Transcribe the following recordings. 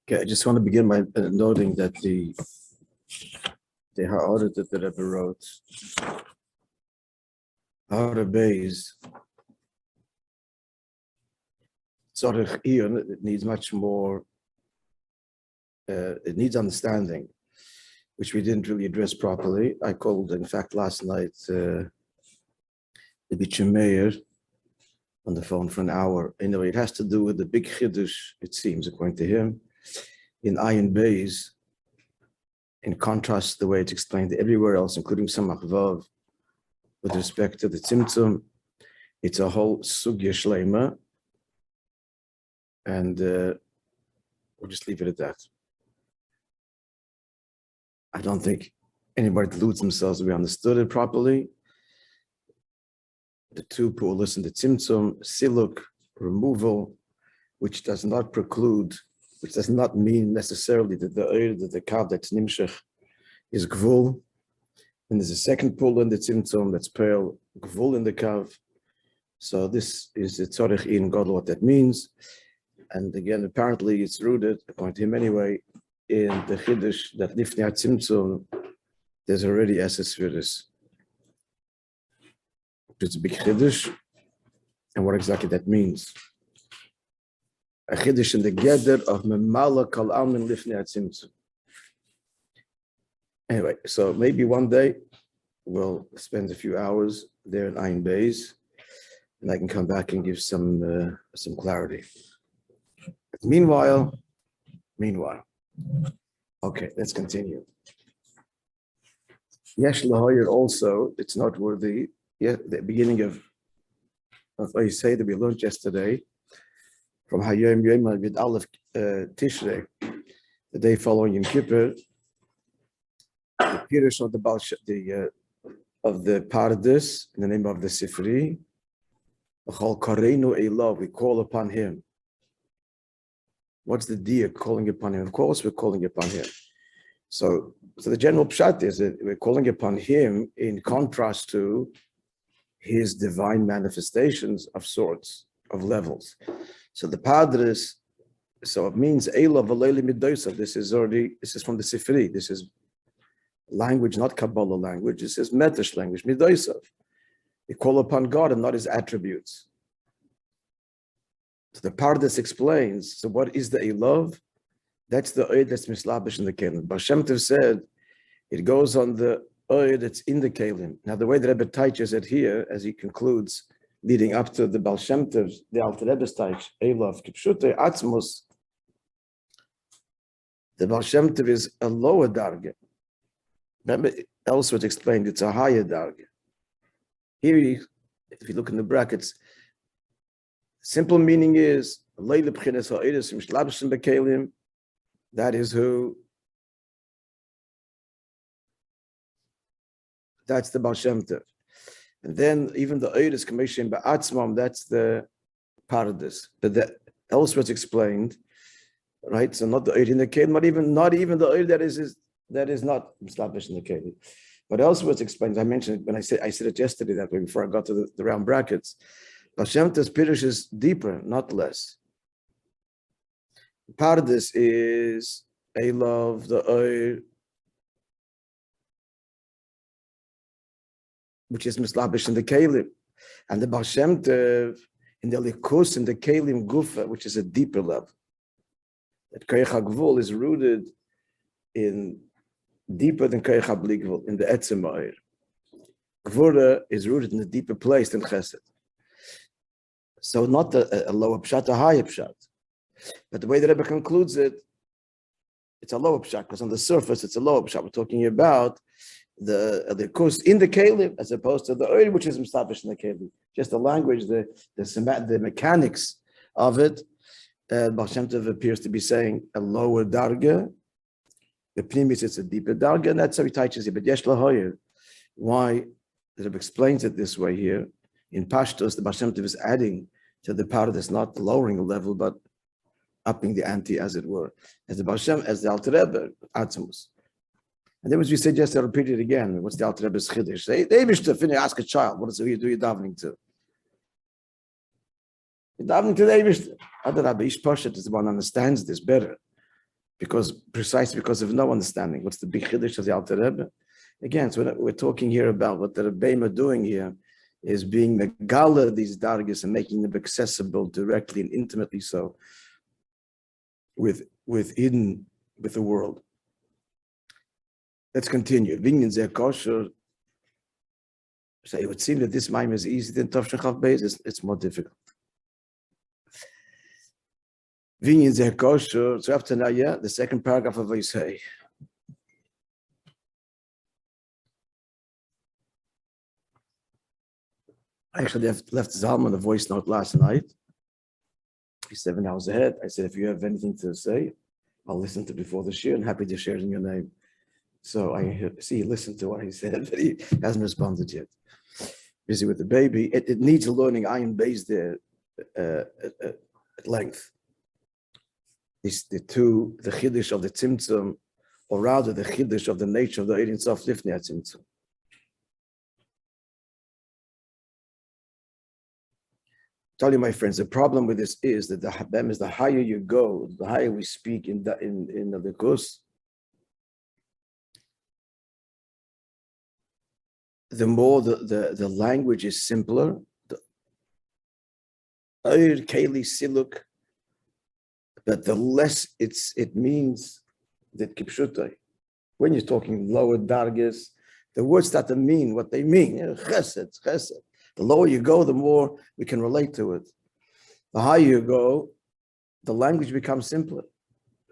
Okay, I just want to begin by noting that the ha'aret that the Rebbe wrote, Rabbi's tzorich iyun, it needs much more. It needs understanding, which we didn't really address properly. I called, in fact, last night the ותשמ on the phone for an hour. Anyway, it has to do with the big chiddush, it seems, according to him, in ayin beis, in contrast to the way it's explained everywhere else, including Samach Vav, with respect to the tzimtzum. It's a whole sugya shleima, and we'll just leave it at that. I don't think anybody deludes themselves that we understood it properly. The two pu'ulos in the tzimtzum, siluk, removal, which does not preclude, which does not mean necessarily that the kav that's nimshach is gvul. And there's a second pu'ul in the tzimtzum that's pale gvul in the kav. So this is the tzorich in God, what that means. And again, apparently it's rooted, according to him anyway, in the chiddush that lifnei tzimtzum, there's already essence for this. It's a big chiddush, and what exactly that means. A chiddush in the gather of memala kol almin lifnei tzimtzum. Anyway, so maybe one day we'll spend a few hours there in Ayin Beis, and I can come back and give some clarity. But meanwhile, okay, let's continue. Yesh lahoyer also, it's noteworthy. Yeah, the beginning of what you say that we learned yesterday from Hayom Yom with Aleph Tishrei, the day following Yom Kippur, the Pirush of the Pardes in the name of the Sifri, we call upon him. What's the deal calling upon him? Of course, we're calling upon him. So the general pshat is that we're calling upon him in contrast to his divine manifestations of sorts, of levels. So the Padres, so it means Eila V'Leili Midosav. This is from the Sifri. This is language, not Kabbalah language. This is Medrash language, Midosav. We call upon God and not his attributes. So the Pardes explains, so what is the Eilav? That's the Oid that's mislabish in the Kelim. Baal Shem Tov said, it goes on the Oid that's in the Kelim. Now the way the Rebbe teaches it here, as he concludes, leading up to the Baal Shem Tov's, the Alter Rebbe's teach, Eilav, Kipshute, Atzmus, the Baal Shem Tov is a lower darga. Remember, elsewhere it's explained it's a higher darga. Here, if you look in the brackets, simple meaning is, that is who, that's the Baal Shem Tov. And then even the Oidus Commission Ba'atzmam, that's the Pardes. But elsewhere it's explained, right? So not the Oid in the Kelim, not even the Oid that is not established in the Kelim. But elsewhere it's explained, I mentioned it when I said it yesterday that way before I got to the round brackets. Baal Shem Tov's Pirush is deeper, not less. Pardes is Eilav, the Oir, which is mislabish in the Kelim, and the Baal Shem Tov in the Likus in the Kelim Gufa, which is a deeper level. That Koyach HaGvul is rooted in deeper than Koyach HaBli in the Etzem Oir. Gvura is rooted in a deeper place than Chesed. So not a lower pshat, a higher pshat. But the way the Rebbe concludes it, it's a lower pshat, because on the surface it's a lower pshat. We're talking about the course in the Kelim as opposed to the Oir, which is established in the Kelim. Just the language, the mechanics of it. Baal Shem Tov appears to be saying a lower darga. The Pnimis, it's a deeper darga, and that's how he teaches it. But Yesh Lahoyer, why the Rebbe explains it this way here, in Pashtos, the Baal Shem Tov is adding to the part that's not lowering the level, but upping the ante, as it were, as the Baal Shem, as the Alter Rebbe, Atzmus. And then, as we said yesterday, I'll repeat it again. What's the Alter Rebbe's chiddush? They wish to finish, ask a child, what is it you do your davening to? You're davening to the Eivish. Other Rabbi Ish Pashat is the one who understands this better. precisely because of no understanding. What's the big chiddush of the Alter Rebbe? Again, so we're talking here about what the Rabbi are doing here is being megala these dargis and making them accessible directly and intimately so with the world. Let's continue. Vinyan zeh kosher. So it would seem that this mime is easy than Tov Shechav Beis. It's more difficult. Vinyan zeh kosher. So after now, yeah, the second paragraph of Vayisei. I actually left Zalman a voice note last night. He's 7 hours ahead. I said, if you have anything to say, I'll listen to before the shir and happy to share in your name. So I see he listened to what he said, but he hasn't responded yet. Busy with the baby. It needs learning iron base there at length. The chiddush of the tzimtzum, or rather the chiddush of the nature of the Ein Sof Lifnei HaTzimtzum. Tell you, my friends, the problem with this is that the habem is the higher you go, the higher we speak in the Likus, the more the language is simpler. But the less it means that kipshutai. When you're talking lower dargis, the words start to mean what they mean. Chesed, chesed. The lower you go, the more we can relate to it. The higher you go, the language becomes simpler.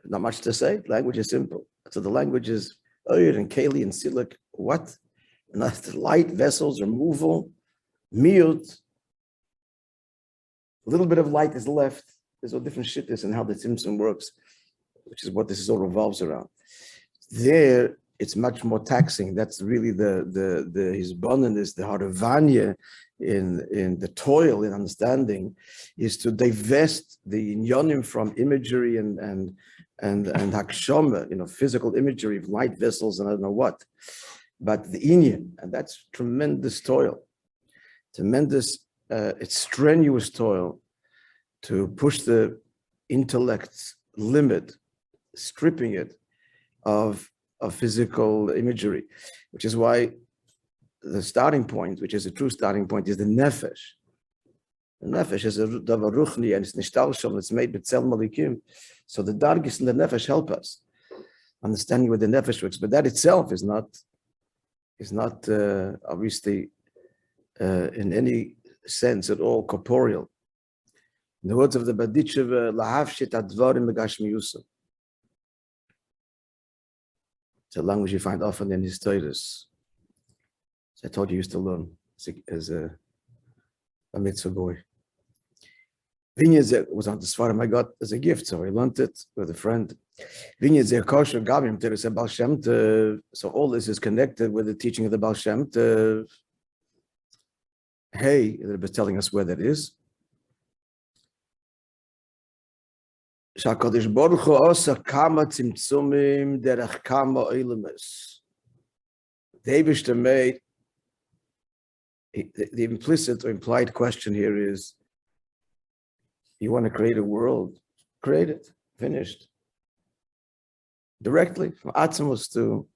Not much to say. Language is simple. So the language is Oyer and Keli and Silik. What? And that's the light vessels, removal, miyut. A little bit of light is left. There's all different shittis and how the tzimtzum works, which is what this all revolves around. There, it's much more taxing. That's really the hisbonenus, the haravanya in the toil in understanding, is to divest the inyonim from imagery and hakshama, physical imagery of light vessels and I don't know what, but the inyan, and that's tremendous toil, tremendous, it's strenuous toil to push the intellect's limit, stripping it of physical imagery, which is why the starting point, which is a true starting point, is the nefesh. The nefesh is a davar ruchni, and it's nishtalsham, it's made b'tzel malikim. So the dargis and the nefesh help us understanding what the nefesh works, but that itself is not obviously in any sense at all corporeal. In the words of the Baditchev, lahafshit advarim megashmiyusam. It's a language you find often in his Torahs. I told you used to learn as a mitzvah boy. Vinyaz was on the Sfarim I got as a gift, so I learned it with a friend. Vinyaz kosher gavim teres Baal Shem Tov. So all this is connected with the teaching of the Baal Shem Tov. Hey, they're telling us where that is. Shakadosh Baruch Hu osa kama tzimtzumim derech kama oilemes. David made. The implicit or implied question here is, you want to create a world, create it, finished. Directly, from Atzmos to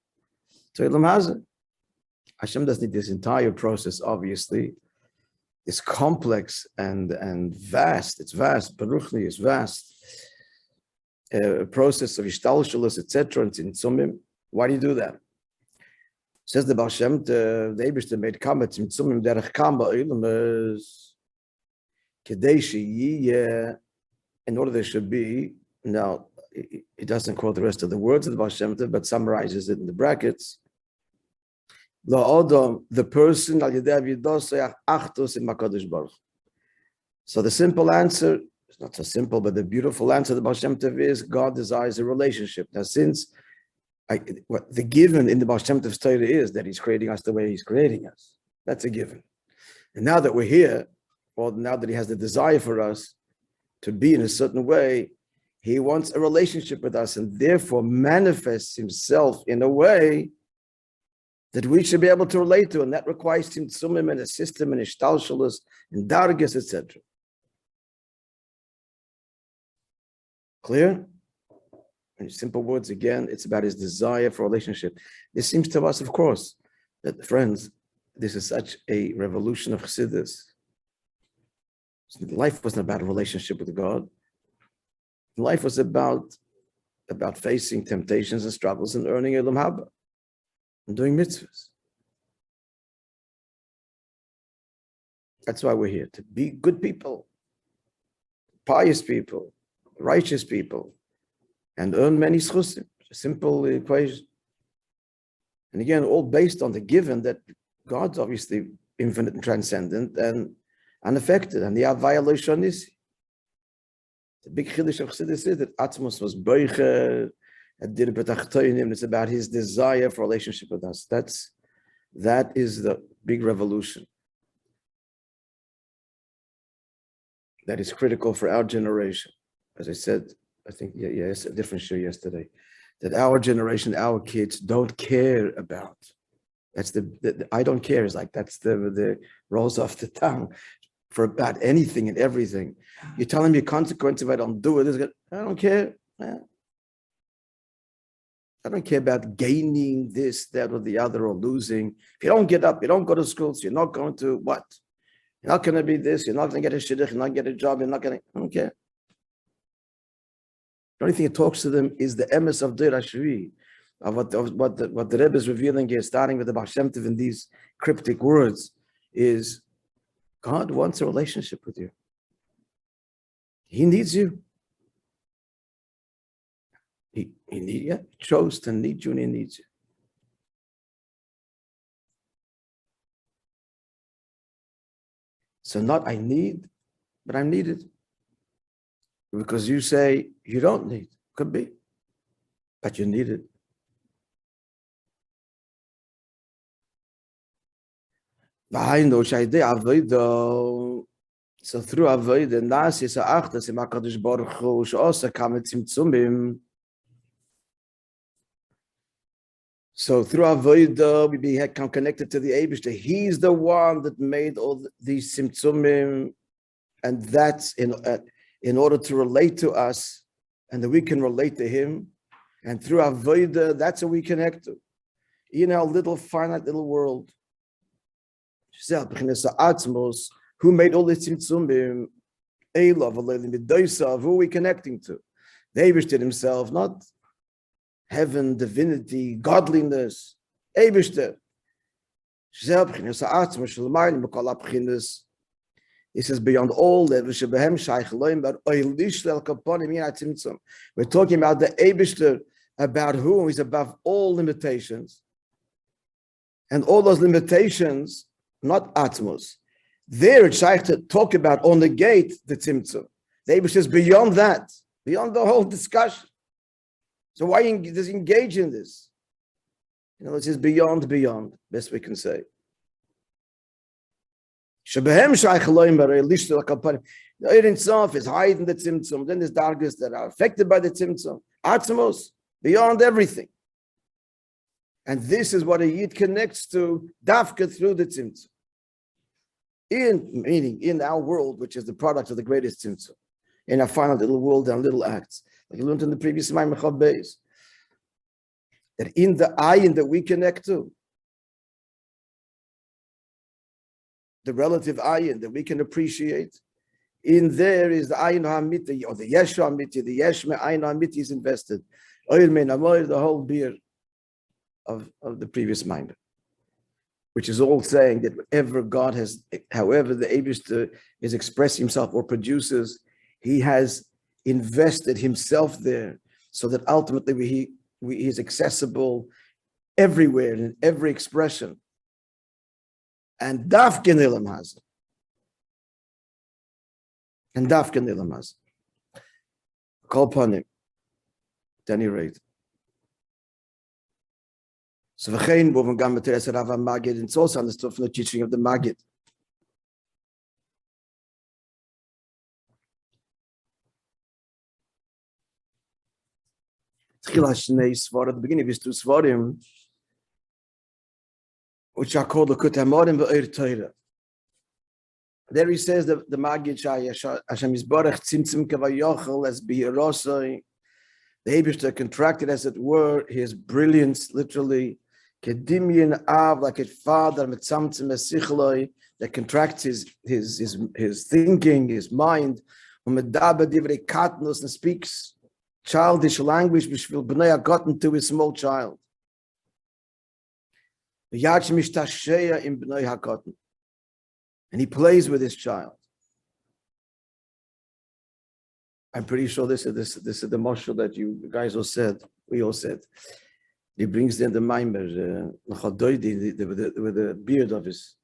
Elam Hazeh. Hashem doesn't need this entire process, obviously. It's complex and vast, it's vast, Baruchni is vast. A process of Ishtalshalos, etc., and Tzimtzumim. Why do you do that? Says the Baal Shem, the Eibishter made kamet tzimtzumim derech kama ilames kedei sheyiyeh, in order there should be. Now he doesn't quote the rest of the words of the Baal Shem, but summarizes it in the brackets. La adam, the person al yedei avidosei achtos in makadosh baruch. So the simple answer, it's not so simple, but the beautiful answer of the Baal Shem Tov is God desires a relationship. Now since what the given in the Baal Shem Tov's Torah is that he's creating us the way he's creating us. That's a given. And now that we're here, or now that he has the desire for us to be in a certain way, he wants a relationship with us and therefore manifests himself in a way that we should be able to relate to, and that requires tzimtzumim and a system and ishtalshalos and dargis, etc. Clear? In simple words, again, it's about his desire for a relationship. It seems to us, of course, that, friends, this is such a revolution of Chassidus. Life wasn't about a relationship with God. Life was about facing temptations and struggles and earning Elam Haba and doing mitzvahs. That's why we're here, to be good people, pious people, righteous people, and earn many schusim. A simple equation. And again, all based on the given that God's obviously infinite and transcendent and unaffected, and the Avaya Lo Shonisi. The big chiddush of Chassidus is that Atzmos was boicher, it's about his desire for a relationship with us. That is the big revolution. That is critical for our generation. As I said, I think, yes, a different show yesterday, that our generation, our kids don't care about. That's the I don't care is like, that's the rolls off the tongue for about anything and everything. You're telling me a consequence if I don't do it. I don't care. I don't care about gaining this, that, or the other, or losing. If you don't get up, you don't go to school, so you're not going to what? You're not going to be this, you're not going to get a shidduch, you're not going to get a job, you're not going to, I don't care. The only thing that talks to them is the emes of Dir Ashvi, of what the Rebbe is revealing here, starting with the BASI in these cryptic words, is God wants a relationship with you. He needs you. He chose to need you and he needs you. So not I need, but I'm needed. Because you say you don't need. Could be. But you need it. So through Avodah, Nasi Sa'achtas im HaKadosh Baruch Hu, She'osa Kamet Tzimtzumim. So through Avodah, we become connected to the Eibishter. He's the one that made all these Tzimtzumim, and that's in order to relate to us, and that we can relate to him. And through Avodah, that's how we connect to. In our little finite little world. Who made all the tzimtzumim? Who are we connecting to? The Eibishter himself, not heaven, divinity, godliness. Eibishter. He says, beyond all that, we're talking about the Eibishter, about whom is above all limitations. And all those limitations, not atmos. There it's trying to talk about or negate the tzimtzum. The Eibishter is beyond that, beyond the whole discussion. So why does he engage in this? This is beyond, best we can say. The Eir itself is hiding the tzimtzum. Then there's dargahs that are affected by the tzimtzum. Atzmos, beyond everything. And this is what a Yid connects to, dafka, through the tzimtzum. Meaning in our world, which is the product of the greatest tzimtzum. In our final little world and little acts. Like you learned in the previous Maamre Chav Beis. That in the ayin that we connect to, the relative ayin that we can appreciate, in there is the ayin ha'amiti, or the yesh ha'amiti, the yesh me'ayin ha'amiti is invested. The whole beer of the previous Maamre, which is all saying that whatever God has, however the Eibishter is expressing himself or produces, he has invested himself there, so that ultimately he is accessible everywhere in every expression. And dafkin ilam hazeh. And dafkin ilam hazeh. Kol panim. At any rate. So v'chein bo v'gam b'teres Rav Magid, it's also understood from the teaching of the Magid. At the beginning of his two svarim, which are called the Likutei Moharim ve'Ohr Torah. There he says that the Magid Hashem Yisborach tzimtzum kavayochel as bihirosoi The Eibishter contracted, as it were, his brilliance, literally, kedimian av, like a father, mitzamtzim esichloi, that contracts his thinking, his mind, umedaba divrei katnus, and speaks childish language, which will b'nei gotten to his small child. And he plays with his child. I'm pretty sure this is the marshal that you guys all said, we all said. He brings in the Maimer, with the beard of his,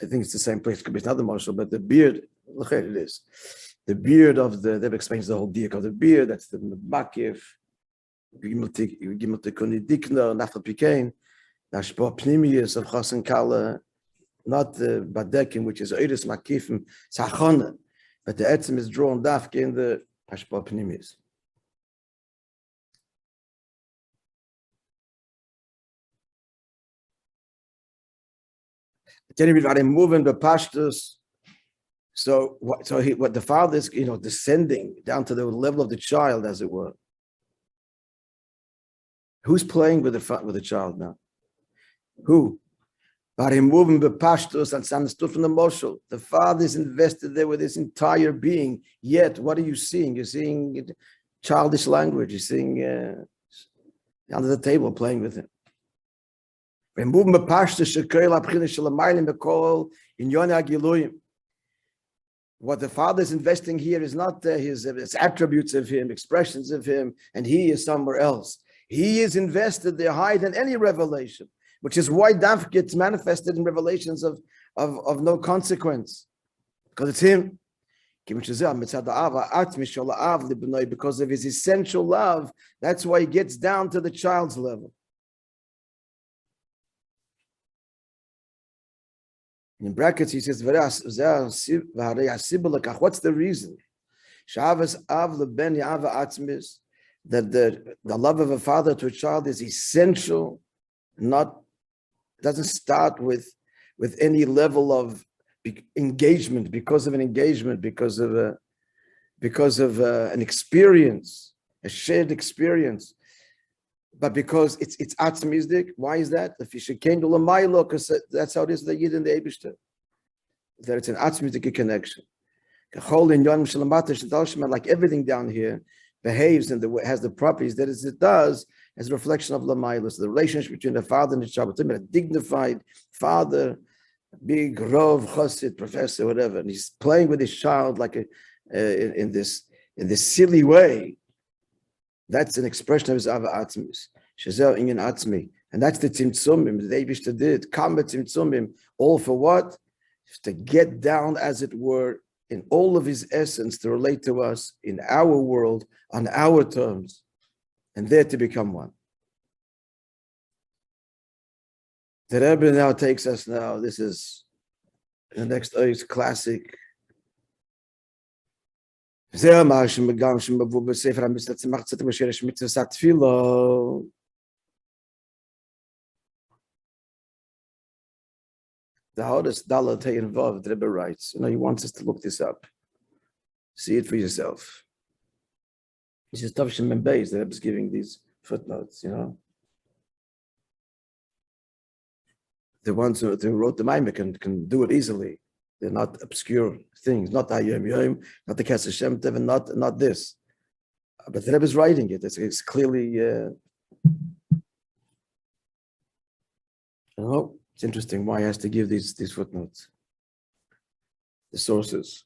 I think it's the same place, could be another marshal, but the beard, look at it is. The beard of that explains the whole deal of the beard, that's the Makif, Gimeltikuni Dikna, Nafal Pikain, Nashpa Pnimius of Chasen Kala, not the Badekim, which is Eiris Makifim, Sachana, but the Etzim is drawn Dafke in the Hashpa Pnimius. Moving the pashtus. So what the father is, descending down to the level of the child, as it were. Who's playing with the child now? Who? Moving the pashtus, and understood from the moshel. The father is invested there with his entire being. Yet, what are you seeing? You're seeing childish language. You're seeing under the table playing with him. What the father is investing here is not his attributes of him, expressions of him, and he is somewhere else. He is invested there higher than any revelation, which is why Daf gets manifested in revelations of no consequence, because it's him. Because of his essential love, that's why he gets down to the child's level. In brackets, he says, what's the reason? That the love of a father to a child is essential, doesn't start with any level of engagement, because of an engagement, because of an experience, a shared experience. But because it's atzmizdik. Why is that? Because that's how it is the Yid and the Eibishter. That it's an atzmizdik connection. Like everything down here behaves and has the properties that it does as a reflection of Lamailus, the relationship between the father and the child, a dignified father, big rov, chassid, professor, whatever, and he's playing with his child like in this silly way. That's an expression of his Ava Atzmis. Shazel Inyan Atzmi. And that's the Tzimtzumim the Eibishter did. Kama Tzimtzumim. All for what? To get down, as it were, in all of his essence, to relate to us in our world, on our terms, and there to become one. The Rebbe now takes us this is the next classic. The hardest dollar to involved, Rebbe writes. He wants us to look this up. See it for yourself. He says, Tavshim and Beis, the Rebbe is giving these footnotes, The ones who wrote the Maimah can do it easily. They're not obscure things, not Hayom Yom, not the Kesef Shem Tev, and not this. But the Rebbe is writing it. It's clearly. It's interesting why he has to give these footnotes, the sources.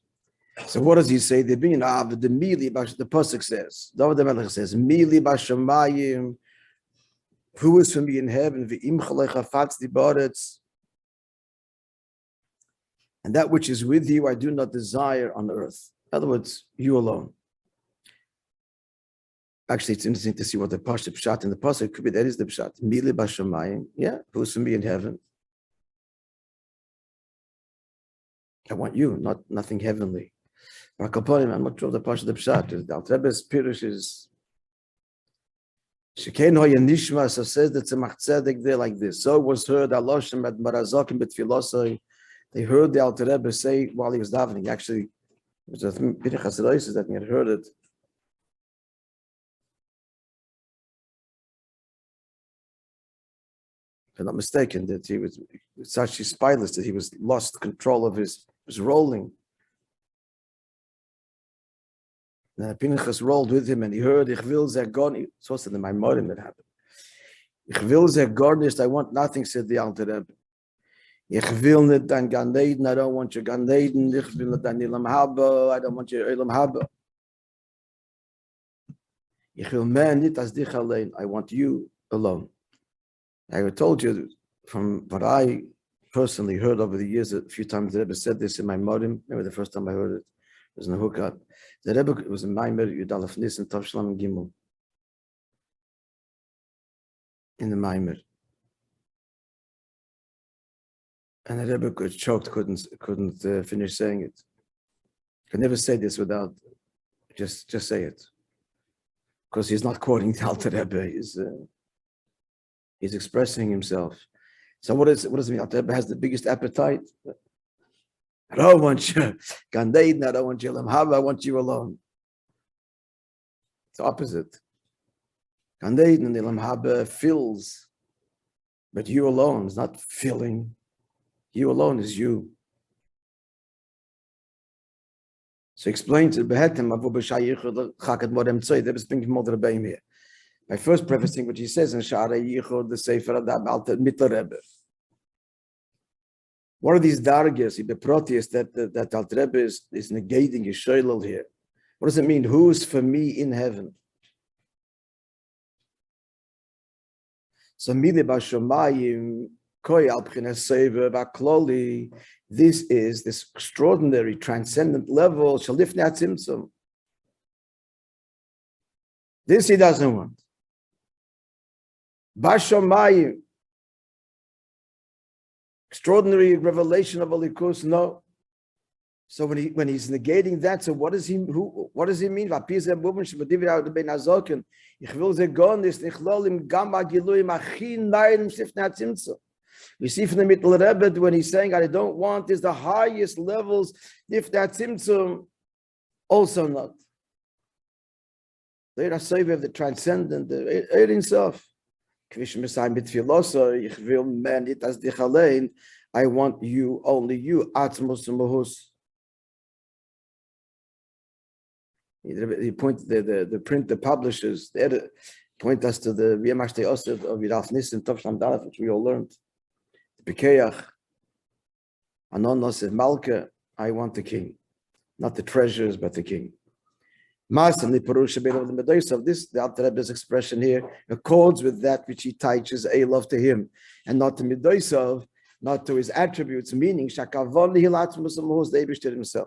So what does he say? The pasuk says, David HaMelech says, "Mili b'shamayim." Who is for me in heaven? And that which is with you, I do not desire on earth. In other words, you alone. Actually, it's interesting to see what the pshat in the pasuk could be. That is the pshat. Mili b'shamayim. Yeah, who is for me in heaven? I want you, nothing heavenly. I'm not sure of the pshat. The pshat. The Alter Rebbe's pirush is. Shekain hoya nishma, so says the Tzemach Tzedek there like this. So it was heard Aloshem at Marazokim betfilosoi. They heard the Alter Rebbe say while he was davening. Actually, it was a Pirchas Reis that he had heard it. if I'm not mistaken, that he was such his spineless that he was lost control of his rolling. And Pinchas rolled with him and he heard, Ich will ze GANI. So said the Maimonides that happened. Ich will ze GANI, I want nothing, said the Alter Rebbe. Ich will nicht dein Gan Eden, I don't want your Gan Eden. Ich will nicht dein Ilam Haba, I don't want your Ilam Haba. Ich will mehr nicht als dich allein, I want you alone. I told you from what I personally heard over the years, a few times the Rebbe said this in my Morim. Remember the first time I heard it was in the Hookup. The Rebbe was in Maimer, Yudalef Nis and Tovshlam and Gimel. In the Maimer. And the Rebbe got choked, couldn't finish saying it. Could never say this without just say it. Because he's not quoting the Alter Rebbe, he's expressing himself. So what does it mean? Alter Rebbe has the biggest appetite. I don't want you, Gan Eden, I don't want you, Lam Haba, I want you alone. It's the opposite. Gan Eden and Lam Haba fills, but you alone is not filling. You alone is you. So explain to Behetem Avu B'Shayichud Chakat Modem Tzoi. There was thinking more Rabbi here. By first prefacing what he says in Sha'arei Yichud, the Sefer Adab Alter Mitler Rebbe. What are these dargas, the proteus that Alter Rebbe is negating his shoylel here? What does it mean? Who's for me in heaven? So Mide Bashomayim Koi Al B'chines Sefer B'Kloli. This is this extraordinary transcendent level. Shalifnei Atzimtzum. This he doesn't want. Bashomayim. Extraordinary revelation of Alikus, no. So when he's negating that, so what does he mean? Ich will ze GANI, ich lol im Gamma Giluim Achin Nein Sifnei Atzimtzum. We see from the Mittel Rebbe when he's saying, I don't want is the highest levels, if that's Tzimtzum, also not. They are saved of the transcendent, the Ein Sof. Kvish Messiah mit Philoso, ich will mehr nicht als dich allein, I want you, only you, Atzmus und Mahus. He pointed the print, the publishers, the edit, point us to the V'yamash Te'osed of Yiraf Nissen, Tovsham Dalef, which we all learned. Bekeach, Anon Nosef Malka, I want the king, not the treasures, but the king. Masan the Purusha Bein of the Medois of this, the Alter Rebbe's expression here accords with that which he teaches a love to him, and not to Medoisov, not to his attributes, meaning Shakavon Hilatzmus Mohus Deibishter himself.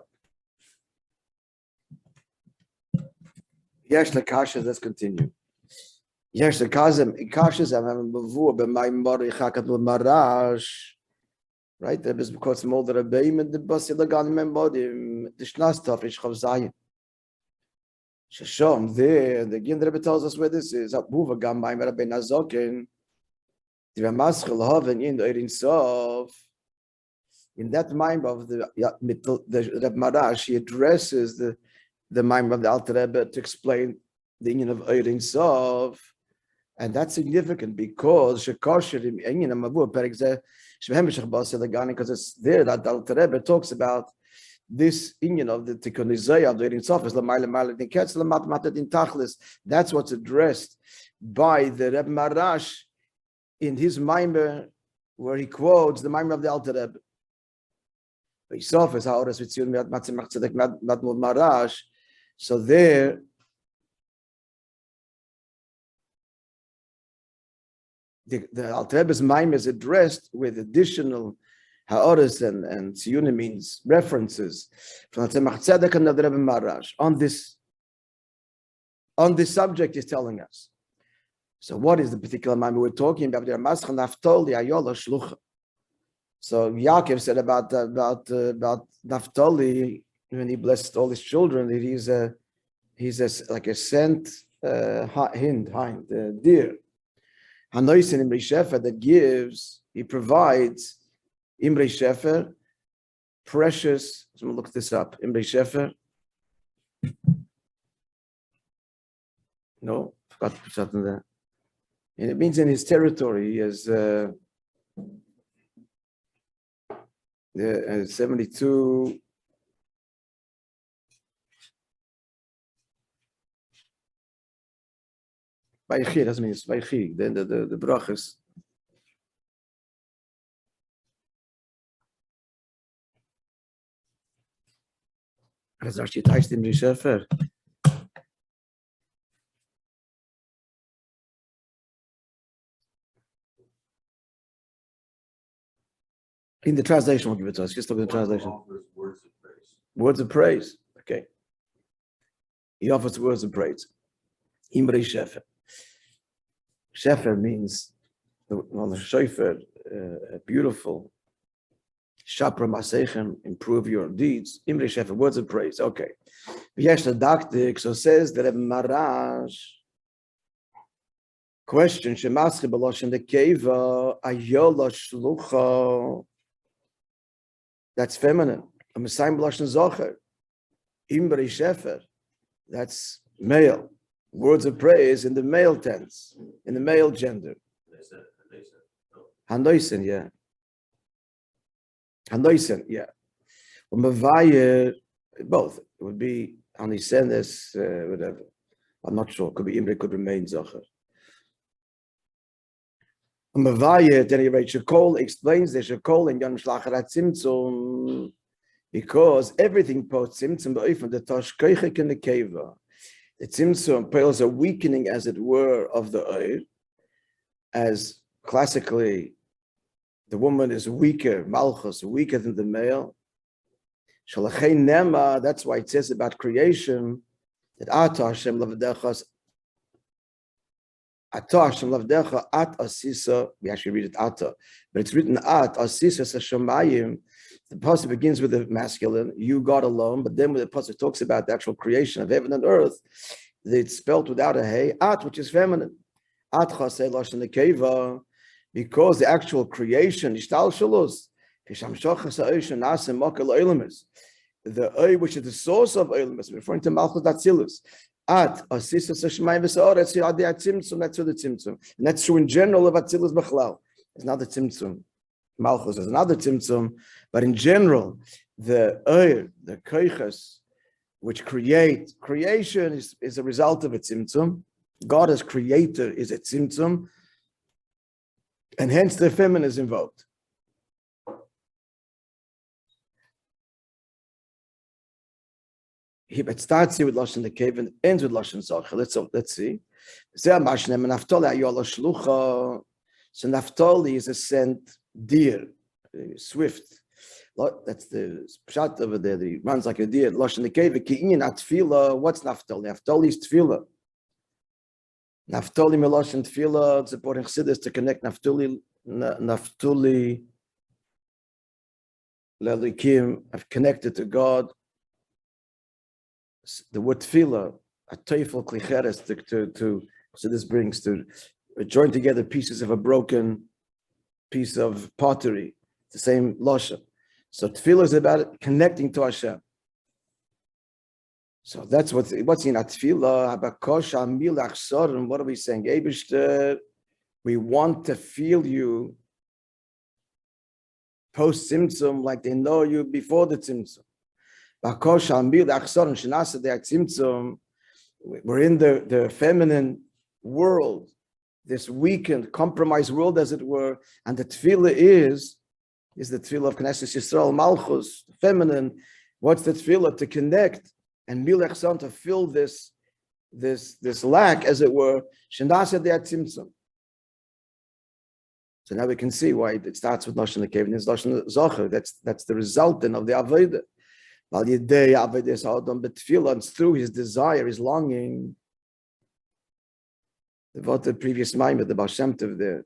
Yesh Lakasha, let's continue. Yes, the Kashas have before by my Mari Chakat Marash. Right? There is because more the Rabbi and the BASI legani membodim, the Shnastaf is Chavzayin. Shashom there, the Gin Rebbe tells us where this is. Abuva Gam by Rabbi Nazokin. The Ramaschel Hoven in the Erin Sof. In that mind of the Reb Marash, he addresses the mind of the Alter Rebbe to explain the union of Erin Sof. And that's significant because because it's there that Alter Rebbe talks about this union of the Tikkun Izayah of the Erin Sof is that's what's addressed by the Reb Marash in his Maimer, where he quotes the Maimer of the Alter Rebbe. So there, the Alter Rebbe's Maimer is addressed with additional ha'oros and tziyunim means references from the Tzemach Tzedek and the Rebbe Marash on this subject. He's telling us. So what is the particular Maimer we're talking about? So Yaakov said about Naphtali when he blessed all his children that he's like a sent hind deer. Hanois in Imrei Shefer that gives, he provides Imrei Shefer, precious. So I'm gonna look this up. Imrei Shefer. No, forgot to put something there. And it means in his territory, he has Yeah, 72. Vaychi, doesn't mean it's Vaychi, then the brachas. Das ist die Text im Sefer. In the translation, we'll give it to us. Just look at the translation. Words of praise. Words of praise. Okay. He offers words of praise. Imrei Shefer. Shefer means the shofar, beautiful. Shapra Masechem, improve your deeds. Imrei Shefer, words of praise. Okay. V'yesh Daktik, so says the Rebbe Marash. Question: Shemaschi b'loshen dekeva ayola shlucha. That's feminine. A Messiah b'loshen zocher. Imrei Shefer. That's male. Words of praise in the male tense, in the male gender. Handoisen, yeah. Handoisen, yeah. Both. It would be Anisenes, whatever. I'm not sure. Could be Imre, could remain Zocher. Mavaya, then he writes Shekol, explains the Shekol and Yom Shlacharat Tzimtzum, because everything post Tzimtzum, but even the Tosh Keichek in the Keva. The Tzimtzum pales a weakening, as it were, of the Oir, as classically the woman is weaker, Malchus, weaker than the male. Shalachei Nema, that's why it says about creation that Ata Hashem Lavdecha, Ata Hashem Lavdecha, At Asisa, we actually read it Ata, but it's written At Asisa Sashamayim. The pasuk begins with the masculine, you God alone, but then when the pasuk talks about the actual creation of heaven and earth, it's spelled without a hey, At, which is feminine. At Chasei Lashon Nekeva, because the actual creation, Ishtal Shalus, the Oy, which is the source of Oylemus, referring to Malchus Datzilus. At Asisa Sashmai V'Saor, that's the Tzimtzum, that's the Tzimtzum. And that's true in general of Atzilus B'chlal. It's not the Tzimtzum. Malchus is another Tzimtzum, but in general, the Oy, the Keiches, which creation is a result of a Tzimtzum. God as creator is a Tzimtzum, and hence the feminine is invoked. It starts here with Lashon the cave and ends with Lashon Zocher. Let's see. So Naphtali is a sent deer, swift. That's the pshat over there. He runs like a deer. Lashon the cave. What's Naphtali? Naphtali is tefillah. Naphtali meloshen tefillah. It's important chassidus to connect Naphtali lelikim. I've connected to God. The word tefillah, a teifel klicheres, so this brings to join together pieces of a broken piece of pottery, the same lashon. So tefillah is about connecting to Hashem. So that's what's in tefillah. What are we saying? Eibishter, we want to feel you post tzimtzum like they know you before the tzimtzum. We're in the feminine world, this weakened, compromised world, as it were, and the tefillah is the tefillah of Knesset Yisrael, Malchus, feminine. What's the tefillah? To connect and milachson, to fill this lack, as it were. So now we can see why it starts with Lashon Nekev and it's Lashon Zocher. That's the resultant of the Avodah. And through his desire, his longing, the previous Maimah, the Baal Shem Tov there,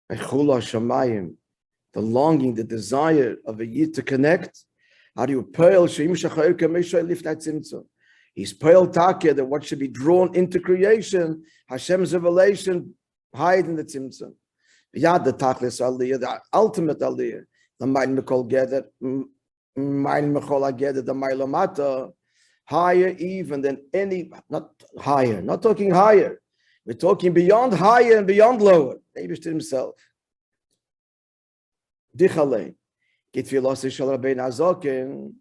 the longing, the desire of a Yid to connect. How do you pearl? He's pearl takeh, that what should be drawn into creation, Hashem's revelation, hide in the tzimtzum. Yad the tachlis aliyah, the ultimate aliyah. The mind mekol gedet, mind mekol gedet, the mailamata, higher even than any, not higher, not talking higher, We're talking beyond higher and beyond lower. The Eibishter himself. Dichalein. Get philosophy shal Rabbi Nazokin.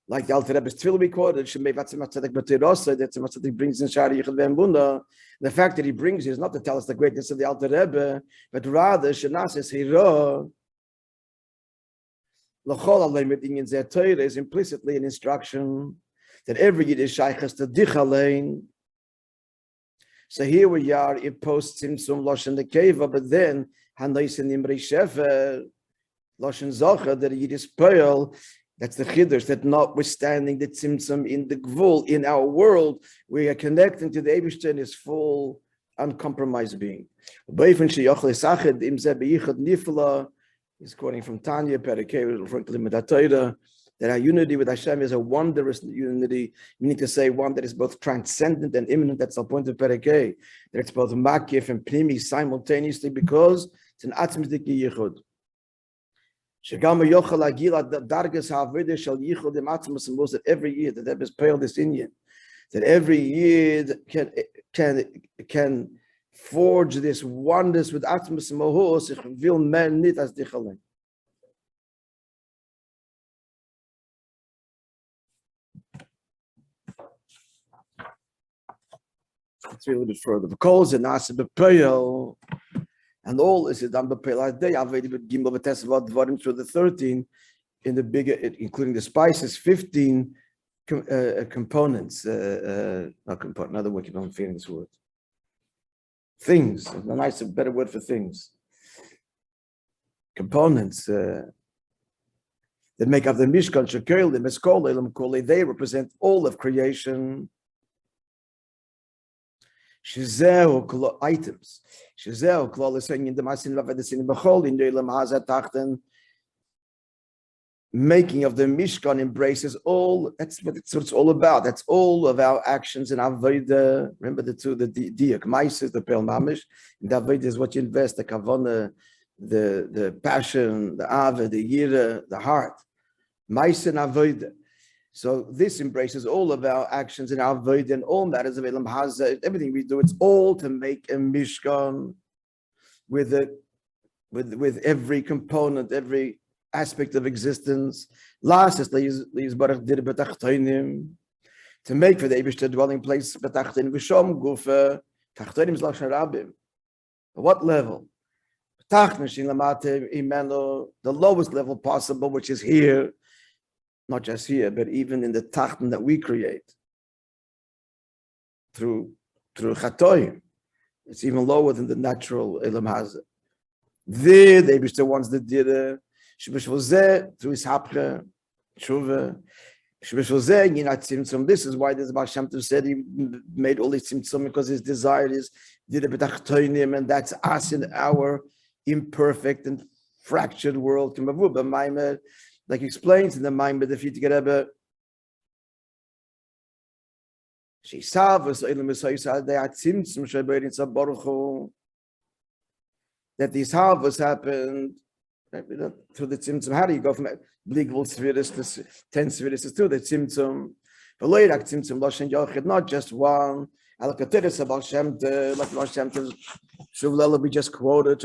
Like the Alter Rebbe's Tefillah we quoted, that brings in Shari Yichud Ve'embunda. The fact that he brings is not to tell us the greatness of the Alter Rebbe, but rather Shenasis Hira. L'chol Aleim Inyan Zeh Torah is implicitly an instruction that every Yid is shaychus to Dichalein. So here we are, it posts Tzimtzum Loshen Nekeva, but then Hanais in Imrei Shefer Loshen Zocha that a Yid is Pearl. That's the chiddush, that notwithstanding the tzimtzum in the gvul, in our world, we are connecting to the Eibishter in his full, uncompromised being. He's quoting from Tanya, Perikei, referring to the Limud HaTorah, that our unity with Hashem is a wondrous unity. We need to say one that is both transcendent and imminent. That's the point of Perikei, that it's both makif and pnimi simultaneously, because it's an atzmidik yichud. That every year that is pale this Indian, that every year can forge this wonders with atmos mohos. Ich will men nit as dichalen. Let's read a little bit further. The calls and ask the pale. And all is done by Pelah Day. I've already been Gimel Vatesvat Dvarim through the 13 in the bigger, including the spices, 15 components. Not component. Another word, keep on feeling this word. Things. A nicer, better word for things. Components that make up the Mishkan, Shekel, the Meskol, Elam Kole. They represent all of creation. Shizeo items. Shizeo klal is saying in the masin v'vedesin b'chol in the Elam Hazat Tachten. Making of the Mishkan embraces all. That's what it's all about. That's all of our actions and avodah. Remember the two, the diak maises, the pel mamish. And the avodah is what you invest, the kavana, the passion, the ava, the yira, the heart. Ma'is and avodah. So this embraces all of our actions and our avodah and all matters of Elam Hazah. Everything we do, it's all to make a Mishkan with every component, every aspect of existence. Last is to make for the Eibishter dwelling place. What level? The lowest level possible, which is here. Not just here, but even in the tachten that we create through chatoim, it's even lower than the natural elam hazeh. There, the Eibishter wants the dira through his hapcha, tshuva. This is why the Baal Shem Tov said he made all these tzimtzum, because his desire is dira b'tachtoinim, and that's us in our imperfect and fractured world. Like he explains in the Maimon the Frierdiker Rebbe, that these harvests happened through the tzimtzum. How do you go from bligvul spheres to 10 spheres to the tzimtzum? Not just one. Like Baal Shem Tov, we just quoted.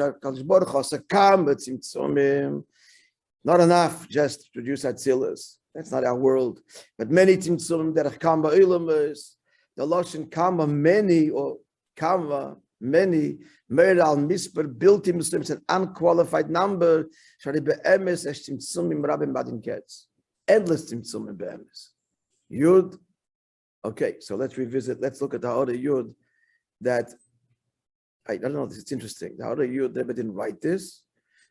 Not enough just to produce Atzilus. That's not our world. But many tzimtzum derech kama ilamus, the lashon kama many or kama many meral misper bilti Muslims, an unqualified number. Shari be'emes es tzimtzumim rabim badin ketz. Endless tzimtzumim be'emes. Yud. Okay, so let's revisit. Let's look at the other Yud. That I don't know. It's interesting. The other Yud, they didn't write this.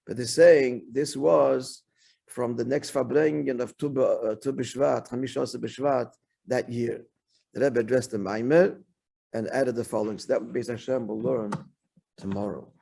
But they're saying this was from the next Farbrengen of Tu B'Shvat, Chamishas B'Shvat, that year. The Rebbe addressed the Maimer and added the following. So that Beis Hashem will learn tomorrow.